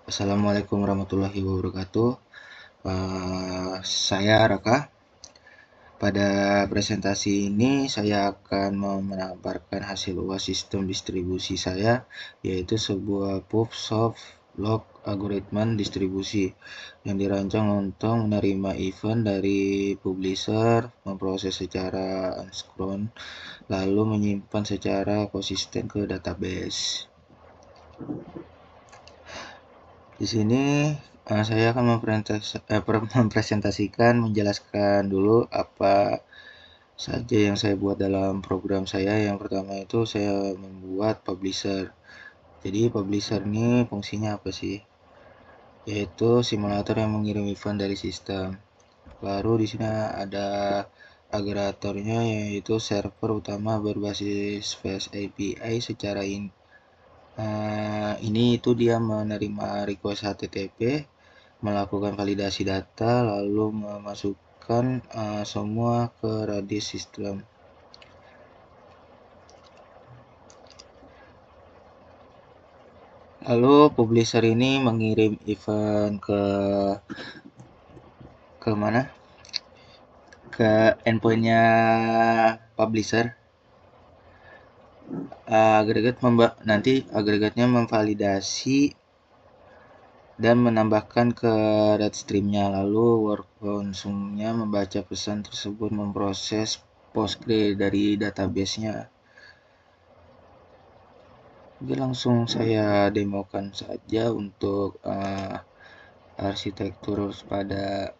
Assalamualaikum warahmatullahi wabarakatuh. Saya Raka. Pada presentasi ini saya akan memaparkan hasil UAS sistem distribusi saya, yaitu sebuah proof of log algoritma distribusi yang dirancang untuk menerima event dari publisher, memproses secara asynchron, lalu menyimpan secara konsisten ke database. Di sini saya akan mempresentasikan, menjelaskan dulu apa saja yang saya buat dalam program saya. Yang pertama itu saya membuat publisher. Jadi publisher ini fungsinya apa sih? Yaitu simulator yang mengirim event dari sistem. Baru di sini ada agregatornya, yaitu server utama berbasis Fast API. Secara ini itu dia menerima request HTTP, melakukan validasi data, lalu memasukkan semua ke Redis sistem. Lalu publisher ini mengirim event ke mana? Ke endpointnya publisher. Nanti agregatnya memvalidasi dan menambahkan ke red streamnya, lalu workflow-nya membaca pesan tersebut, memproses Postgre dari database-nya. Jadi langsung saya demokan saja untuk arsitektur pada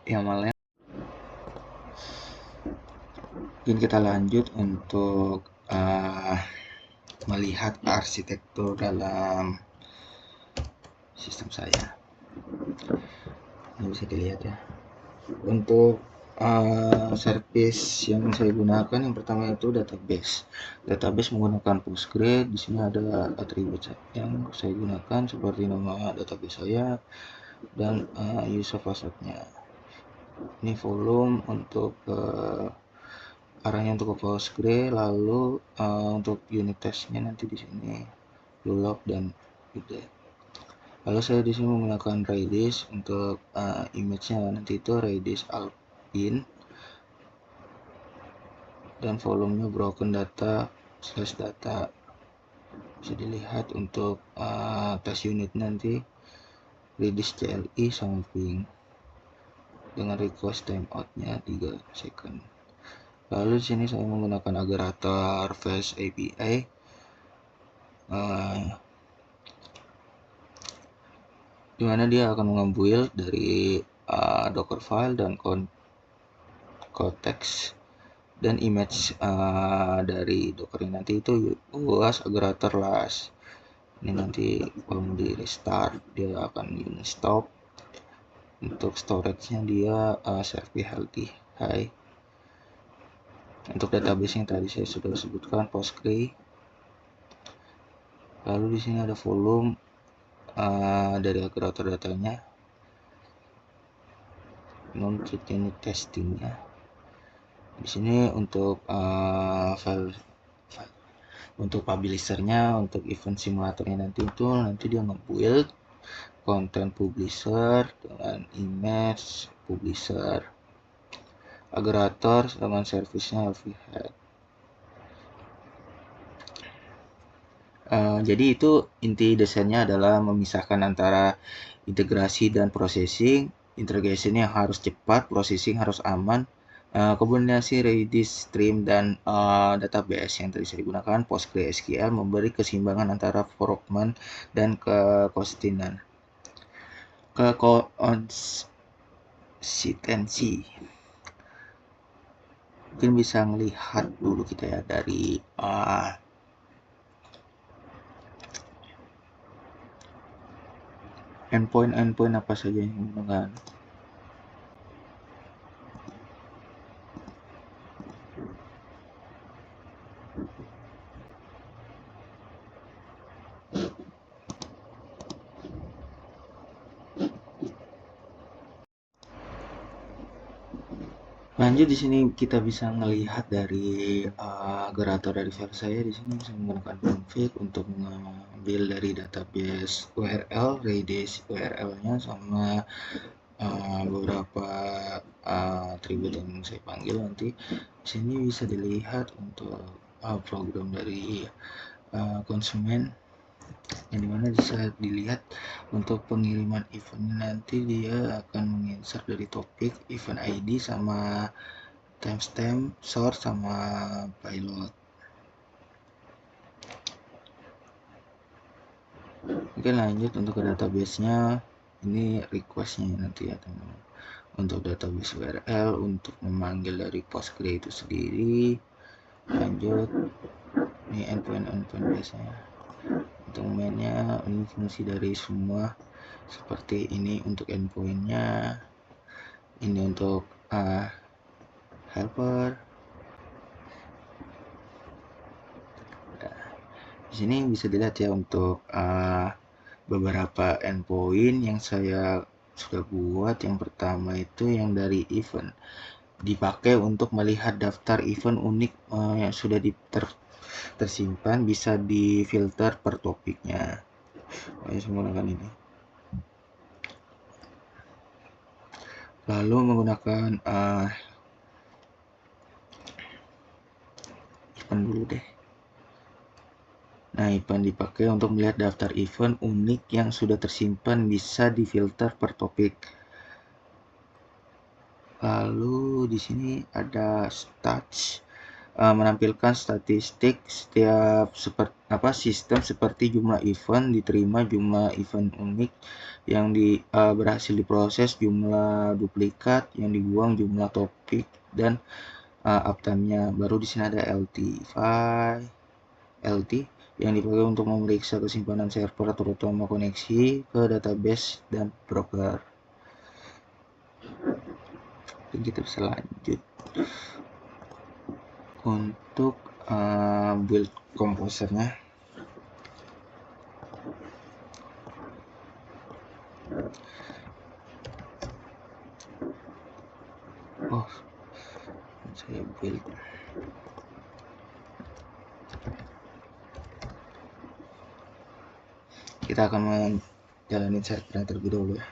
YAML-nya. Mungkin kita lanjut untuk melihat arsitektur dalam sistem saya. Ini bisa dilihat ya. Untuk service yang saya gunakan, yang pertama itu database. Database menggunakan Postgre. Di sini ada atribut yang saya gunakan seperti nama database saya dan user password-nya. Ini volume untuk arahnya untuk ke Postgre, lalu untuk unit testnya nanti di sini lulop dan gitu. Lalu saya di sini menggunakan Redis untuk image-nya, nanti itu Redis Alpine, dan volumenya broken data slash data. Bisa dilihat untuk test unit nanti Redis CLI samping dengan request timeout-nya 3 second. Lalu di sini saya menggunakan agregator Fast API. Di mana dia akan mengambil dari Docker file dan konteks dan image dari Docker ini, nanti itu UAS agregator last. Ini nanti kalau di restart dia akan stop. Untuk storage-nya dia service healthy high. Untuk database yang tadi saya sudah sebutkan Postgre. Lalu di sini ada volume dari agregator datanya, untuk unit testingnya. Di sini untuk file untuk publishernya, untuk event simulatornya nanti dia nge-build konten publisher dengan image publisher, agregator dengan service-nya healthy head. Jadi itu inti desainnya adalah memisahkan antara integrasi dan processing. Integrasinya harus cepat, processing harus aman. Kombinasi Redis stream dan database yang tadi saya gunakan PostgreSQL memberi keseimbangan antara performance dan kekonsistenan. Konsistensi. Mungkin bisa melihat dulu kita ya dari endpoint apa saja yang menggunakan. Lanjut, di sini kita bisa melihat dari agregator dari file saya. Di sini saya menggunakan config untuk ambil dari database URL, Redis URL-nya sama beberapa atribut yang saya panggil. Nanti sini bisa dilihat untuk program dari konsumen, yang dimana bisa dilihat untuk pengiriman event nanti dia akan menginsert dari topik, event ID, sama timestamp, source, sama payload. Oke, lanjut untuk ke database-nya. Ini request-nya nanti ya teman-teman. Untuk database URL, untuk memanggil dari Postgre itu sendiri. Lanjut, ini endpoint biasanya. Untuk mainnya ini fungsi dari semua seperti ini untuk endpointnya, ini untuk helper. Di sini bisa dilihat ya untuk beberapa endpoint yang saya sudah buat. Yang pertama itu yang dari event, dipakai untuk melihat daftar event unik yang sudah tersimpan, bisa difilter per topiknya. Saya menggunakan ini. Lalu menggunakan event dulu deh. Nah, event dipakai untuk melihat daftar event unik yang sudah tersimpan, bisa difilter per topik. Lalu di sini ada stats, menampilkan statistik setiap sistem seperti jumlah event diterima, jumlah event unik yang berhasil diproses, jumlah duplikat yang dibuang, jumlah topik, dan uptime-nya. Baru di sini ada LT yang dipakai untuk memeriksa kesimpanan server, terutama koneksi ke database dan broker. Dan kita bisa lanjut untuk build komposernya. Oh, saya build. Kita akan menjalani server terlebih dahulu ya.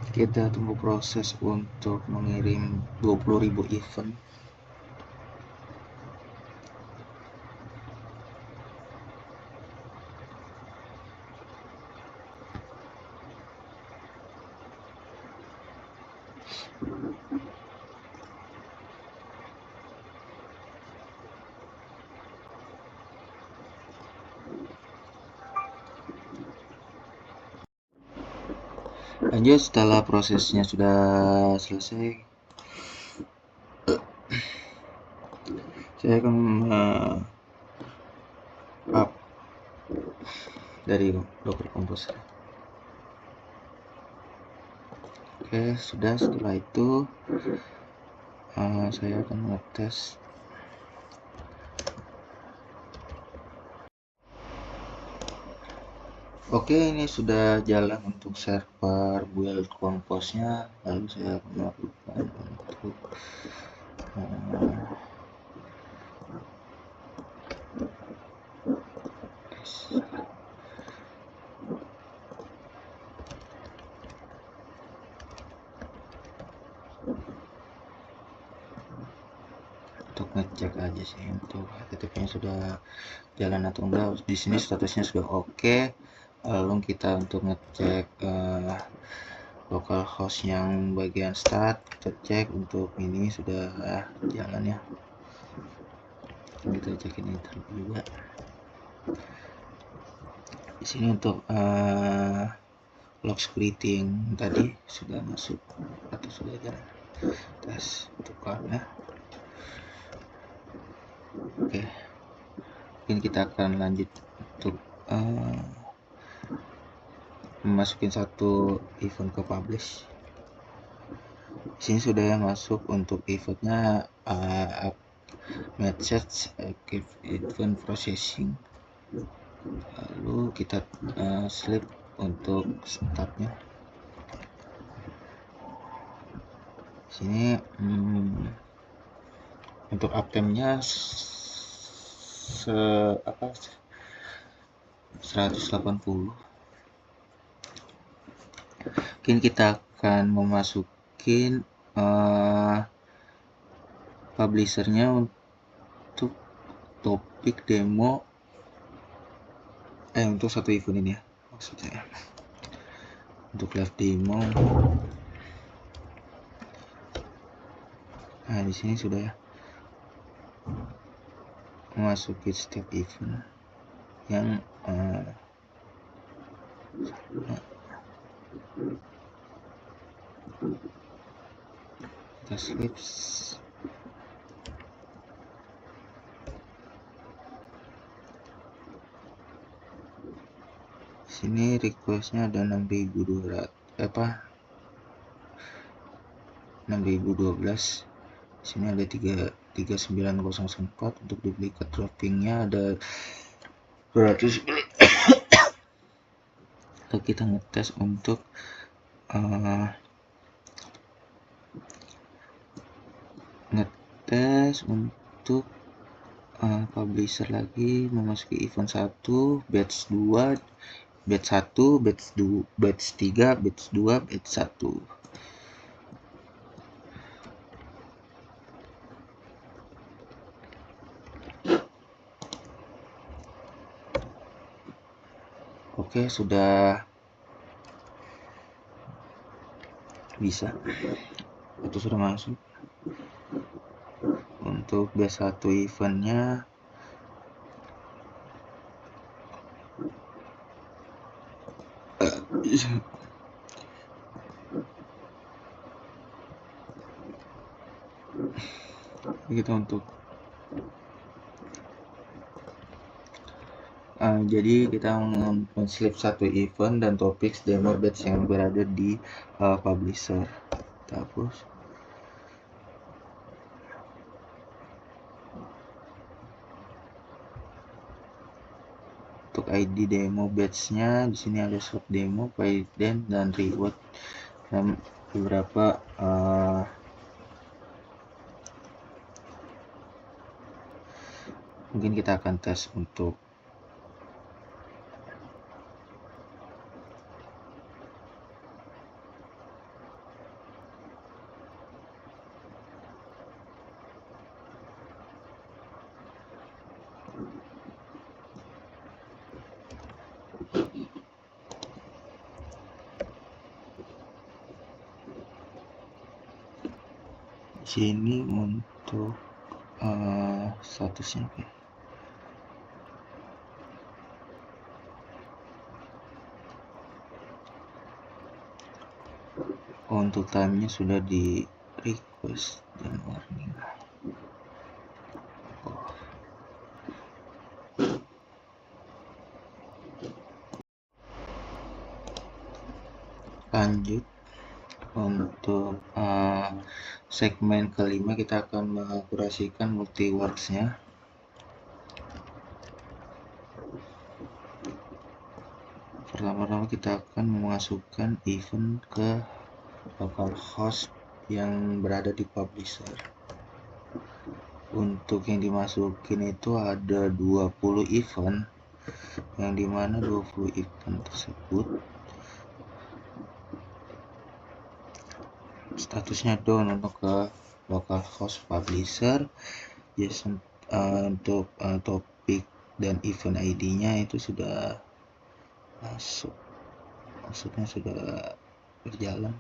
Kita tunggu proses untuk mengirim 20.000 event. Lanjut, setelah prosesnya sudah selesai, saya akan up dari Docker Composer. Oke, sudah. Setelah itu saya akan ngetes. Oke, ini sudah jalan untuk server build compose-nya. Lalu saya akan melakukan untuk ngecek aja sih untuk HTTP-nya sudah jalan atau enggak. Di sini statusnya sudah oke. Lalu kita untuk ngecek localhost yang bagian start, kita cek untuk ini sudah jalan ya. Kita cek ini juga. Di sini untuk log security yang tadi sudah masuk atau sudah jalan. Tes bukannya. Oke, mungkin kita akan lanjut untuk memasukin satu event ke publish. Di sini sudah ya masuk untuk eventnya message active event processing. Lalu kita sleep untuk startnya. Di sini untuk uptime-nya 180. Mungkin kita akan memasukin publishernya untuk topik demo untuk satu event ini ya, maksud saya untuk live demo. Nah, di sini sudah ya memasuki setiap event yang kita slips. Sini requestnya ada 6200 6012. Sini ada 33904. Untuk duplikat droppingnya ada 200. Lalu kita ngetes untuk publisher lagi, memasuki event 1, batch 2, batch 1, batch 2, batch 3, batch 2, batch 1. Oke, sudah bisa itu sudah masuk. Untuk batch 1 eventnya kita untuk jadi kita men-slip satu event dan topik demo batch yang berada di publisher. Kita hapus. Untuk ID demo batch-nya di sini ada shop demo, payden dan reward dan beberapa mungkin kita akan tes untuk sini untuk statusnya. Untuk time-nya sudah di request dan warning. Lanjut untuk segmen kelima, kita akan mengakurasikan multiworks-nya. Pertama-tama kita akan memasukkan event ke localhost yang berada di publisher. Untuk yang dimasukin itu ada 20 event, yang dimana 20 event tersebut statusnya down untuk ke localhost publisher. Yes, untuk topik dan event ID-nya itu sudah masuk, maksudnya sudah berjalan,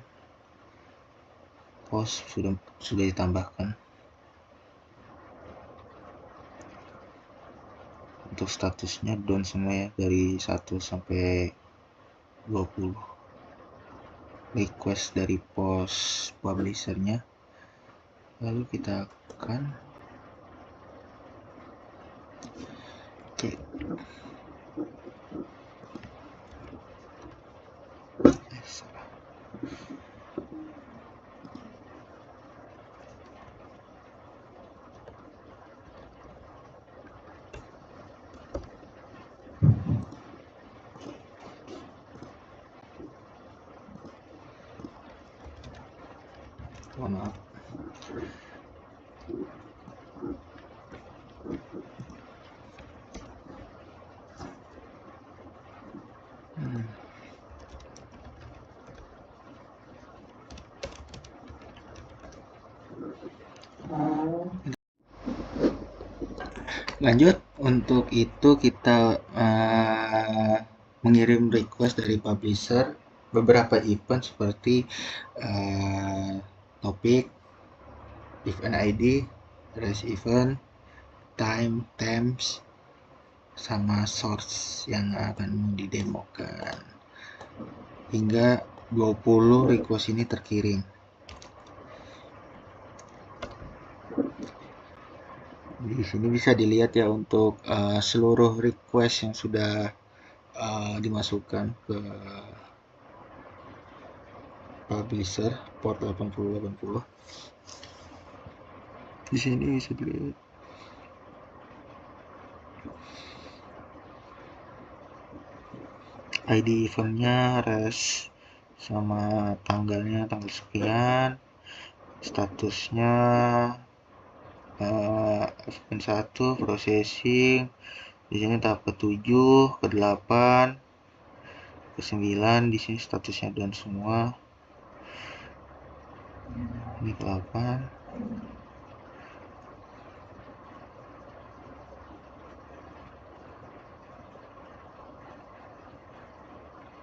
post sudah ditambahkan. untuk statusnya down semua ya, dari 1 sampai 20 request dari post publishernya. Lalu kita akan cek. Salah. Mohon maaf. Lanjut, untuk itu kita mengirim request dari publisher beberapa event seperti topik, event ID, race event, time, temps, sama source yang akan didemokan. Hingga 20 request ini terkirim. Di sini bisa dilihat ya untuk seluruh request yang sudah dimasukkan ke publisher port 8080. Di sini bisa dilihat. ID eventnya, res, sama tanggalnya tanggal sekian, statusnya event 1 processing. Di sini tahap ke-7, ke-8, ke-9. Di sini statusnya down semua. Ini ke-8.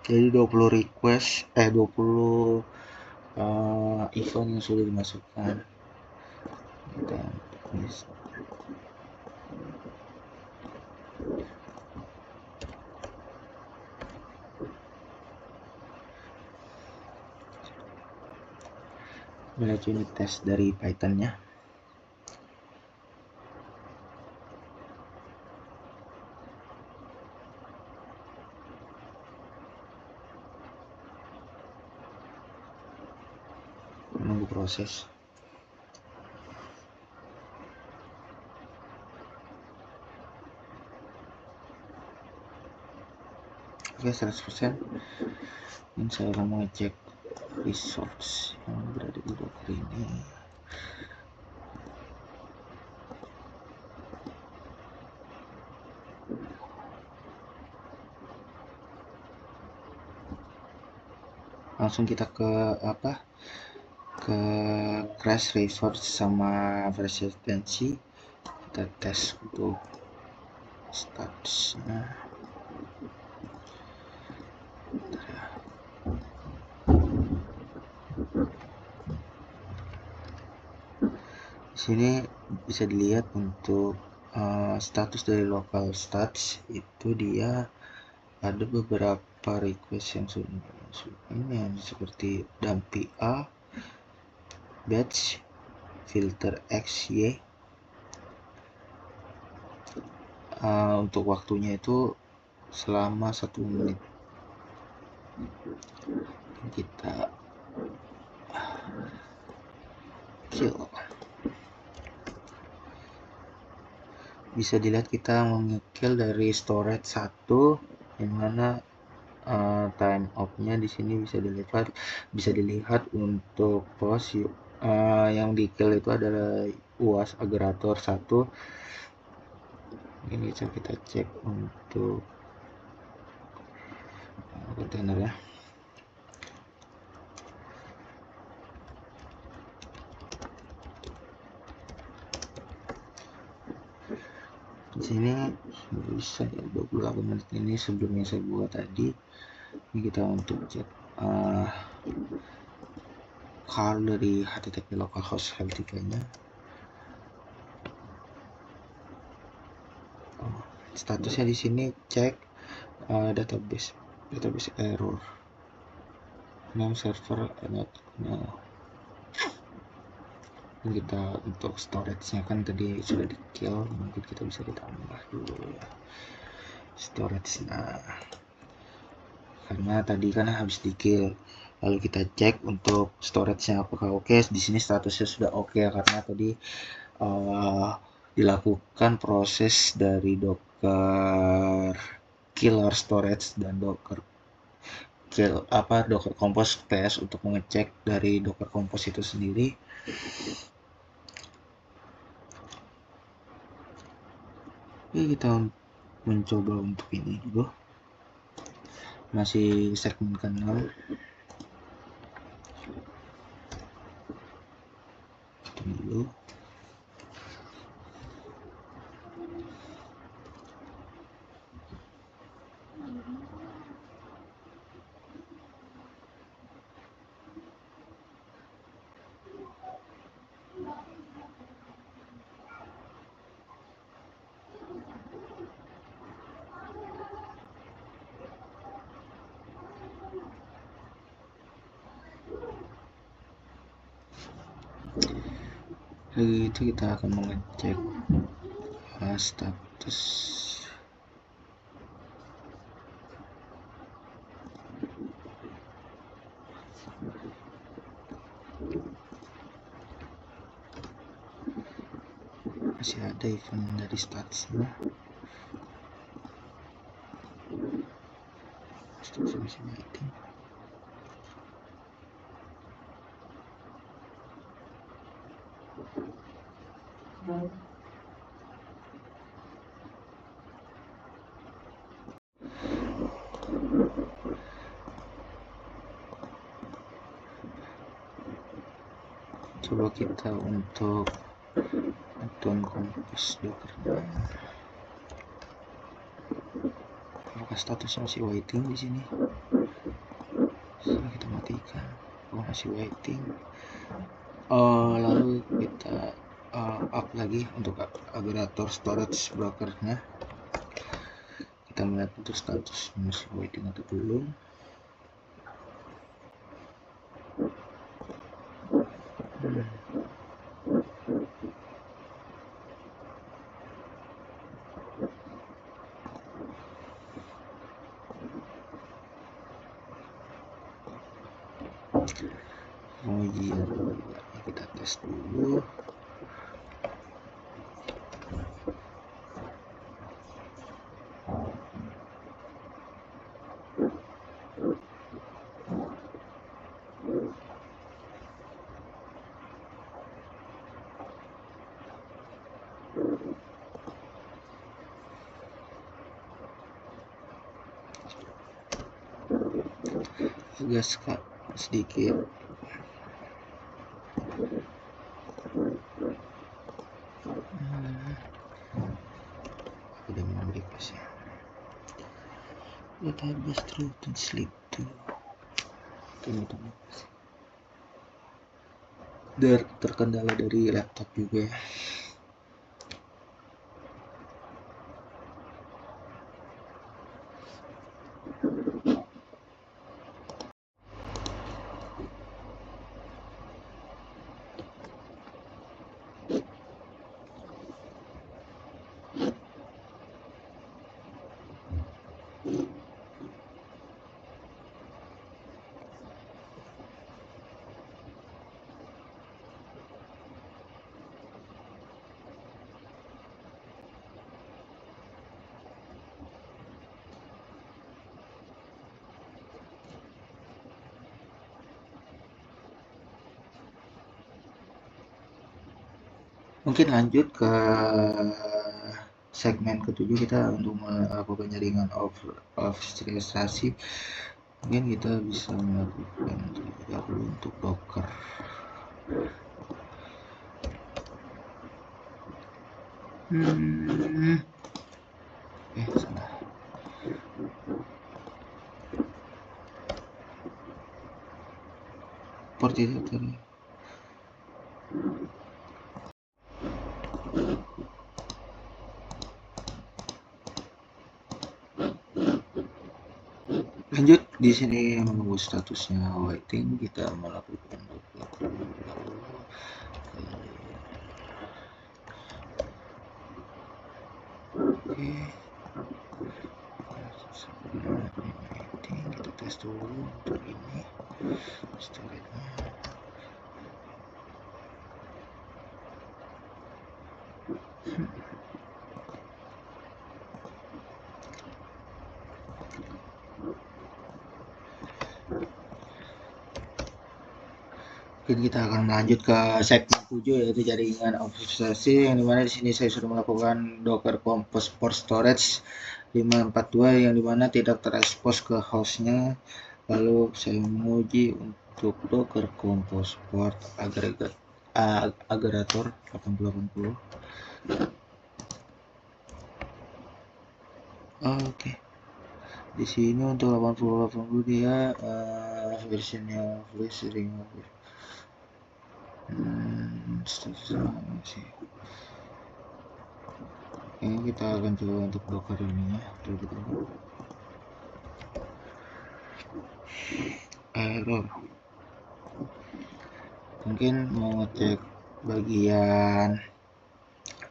Jadi 20 request 20 event yang sudah dimasukkan. Kita list. Mulai unit test dari Python-nya. Menunggu proses. Oke, 100%. Dan saya akan mengecek resource yang berada di Docker ini. Langsung kita ke ke crash reverse sama resistency. Kita tes untuk statusnya. Di sini bisa dilihat untuk status dari local stats itu dia ada beberapa request yang sudah masuk ini seperti dumpy A, batch, filter XY. Untuk waktunya itu selama 1 menit. Kita kill. Bisa dilihat kita mengekill dari storage 1, yang mana time off-nya di sini bisa dilihat untuk post yang di kill itu adalah UAS aggregator 1. Ini bisa kita cek untuk kontainer ya. Di sini bisa ya 28 menit ini sebelum yang saya buat tadi. Ini kita untuk cek call dari HTTP localhost L3 nya. statusnya di sini cek database error, name server not nah. Kita untuk storage-nya kan tadi sudah di kill, mungkin kita bisa ditambah dulu ya storage. Nah, karena tadi kan habis di kill, lalu kita cek untuk storage-nya apakah oke. Di sini statusnya sudah oke karena tadi dilakukan proses dari docker killer storage dan docker compose test untuk mengecek dari docker compose itu sendiri. Oke, kita mencoba untuk ini dulu, masih segmen kanal. Dulu lagi itu kita akan mengecek status masih ada event dari statusnya. Statusnya masih waiting. Coba kita untuk add-on compose docker. Apakah statusnya masih waiting di sini? Kita matikan. Oh, masih waiting. Lalu kita up lagi untuk aggregator storage brokernya. Kita melihat untuk status masih waiting atau belum. Oh iya, kita tes dulu. Gas kak sedikit. Udah mau request ya. Database through to sleep tuh. Terkendala dari laptop juga ya. Mungkin lanjut ke segmen ketujuh, kita untuk melakukan jaringan orkestrasi. Mungkin kita bisa melakukan untuk docker. Salah. Port itu tadi. Di sini menunggu statusnya waiting, kita melakukan oke. Kita tes dulu untuk ini storage-nya. Mungkin kita akan melanjut ke segmen 7 yaitu jaringan observasi, yang dimana di sini saya sudah melakukan Docker Compose Port Storage 542 yang dimana tidak terekspos ke hostnya. Lalu saya menguji untuk Docker Compose Port Aggregator 8080. Oke. Di sini untuk 8080 dia versionnya flash remove. Ini kita akan coba untuk Docker ini ya. Error. Mungkin mau ngecek bagian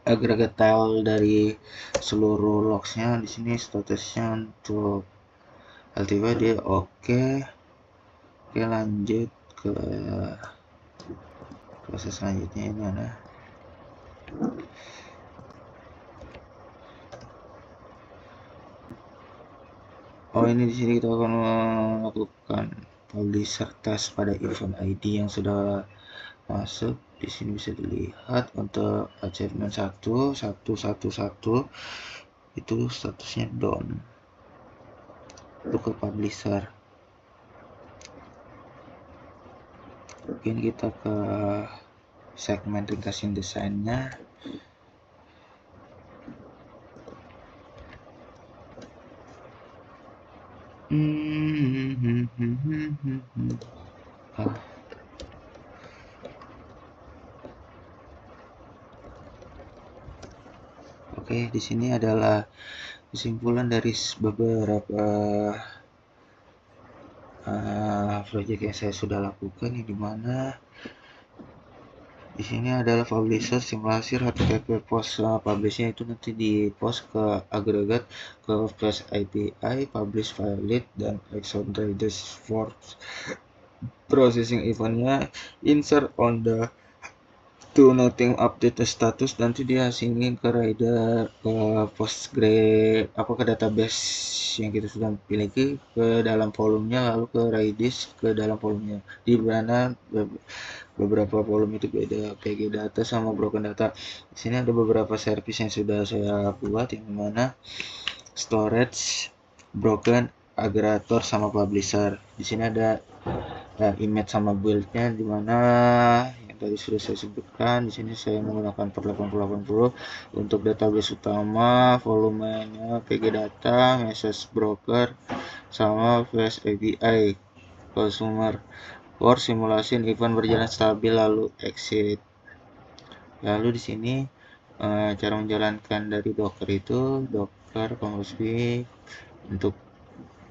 agregator dari seluruh logsnya. Di sini statusnya untuk LTW dia oke. Oke, lanjut ke proses selanjutnya ini mana? Oh, ini di sini kita akan melakukan publisher test pada event ID yang sudah masuk. Di sini bisa dilihat untuk achievement 1.1.1.1 itu statusnya down untuk ke publisher. Mungkin kita ke segmen ringkasan desainnya. Oke, di sini adalah kesimpulan dari beberapa project yang saya sudah lakukan, yang dimana di sini adalah publisher simulasi HTTP post publishnya itu nanti di post ke agregat ke flash API publish file lead dan Exxon Traders for processing eventnya insert on the to nothing update the status, nanti dia asingin ke rider ke Postgre ke database yang kita sudah miliki ke dalam volumenya, lalu ke Redis ke dalam volumenya, di mana beberapa volume itu beda PG data sama broken data. Di sini ada beberapa service yang sudah saya buat, yang mana storage, broken, aggregator sama publisher. Di sini ada image sama build-nya, dimana yang tadi sudah saya sebutkan. Di sini saya menggunakan per 8080 untuk database utama, volumenya PG data, message broker, sama flash API consumer for simulation event berjalan stabil lalu exit. Lalu di sini cara menjalankan dari Docker itu Docker Compose untuk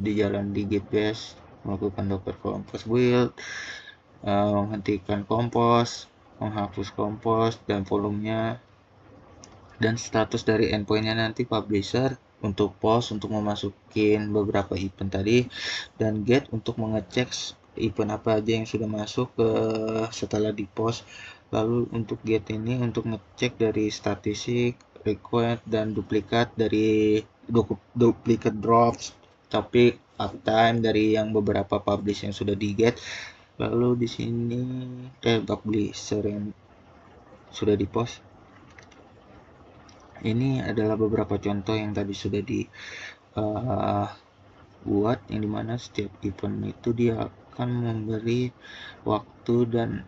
di jalan di git bash, melakukan Docker Compose build, menghentikan compose, menghapus compose dan volumenya, dan status dari endpointnya nanti publisher untuk post untuk memasukin beberapa event tadi, dan get untuk mengecek event apa aja yang sudah masuk ke setelah di post. Lalu untuk get ini untuk ngecek dari statistik, request dan duplikat dari duplicate drops, tapi uptime dari yang beberapa publish yang sudah di get. Lalu di sini publisher yang sudah di post. Ini adalah beberapa contoh yang tadi sudah buat, yang dimana setiap event itu dia akan memberi waktu dan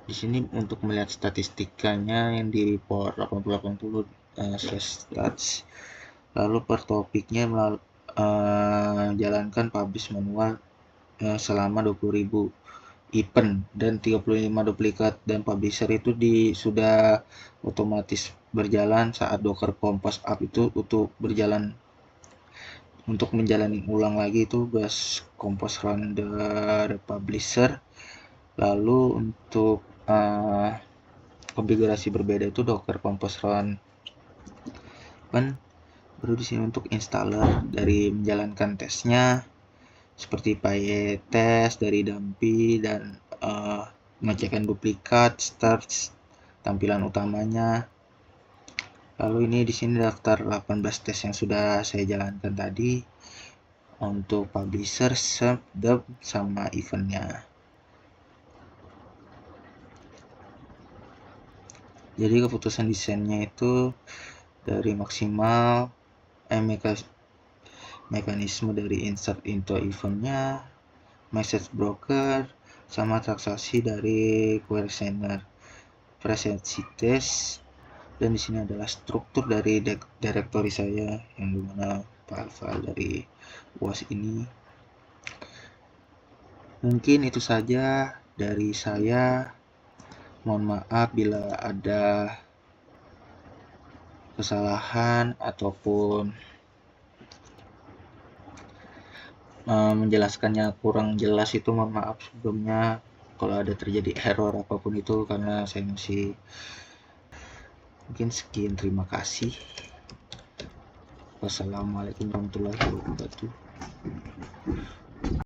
di sini untuk melihat statistikanya yang di report 8080/stats. Lalu per topiknya jalankan publish manual selama 20.000 event dan 35 duplikat, dan publisher itu sudah otomatis berjalan saat Docker Compose Up itu untuk berjalan untuk menjalani ulang lagi tugas compose run the publisher. Lalu untuk konfigurasi berbeda itu Docker compose run baru di sini untuk installer dari menjalankan tesnya seperti PyTest dari Dumpy dan mengecekkan duplikat, start, tampilan utamanya. Lalu ini di sini daftar 18 tes yang sudah saya jalankan tadi untuk publisher, sub, dub, sama eventnya. Jadi keputusan desainnya itu dari maksimal mekanisme dari insert into eventnya, message broker, sama transaksi dari query presence test. Dan di sini adalah struktur dari directory saya yang dimana file-file dari UAS ini. Mungkin itu saja dari saya. Mohon maaf bila ada kesalahan ataupun menjelaskannya kurang jelas, itu mohon maaf sebelumnya kalau ada terjadi error apapun itu, karena saya masih mungkin sekian. Terima kasih. Wassalamualaikum warahmatullahi wabarakatuh.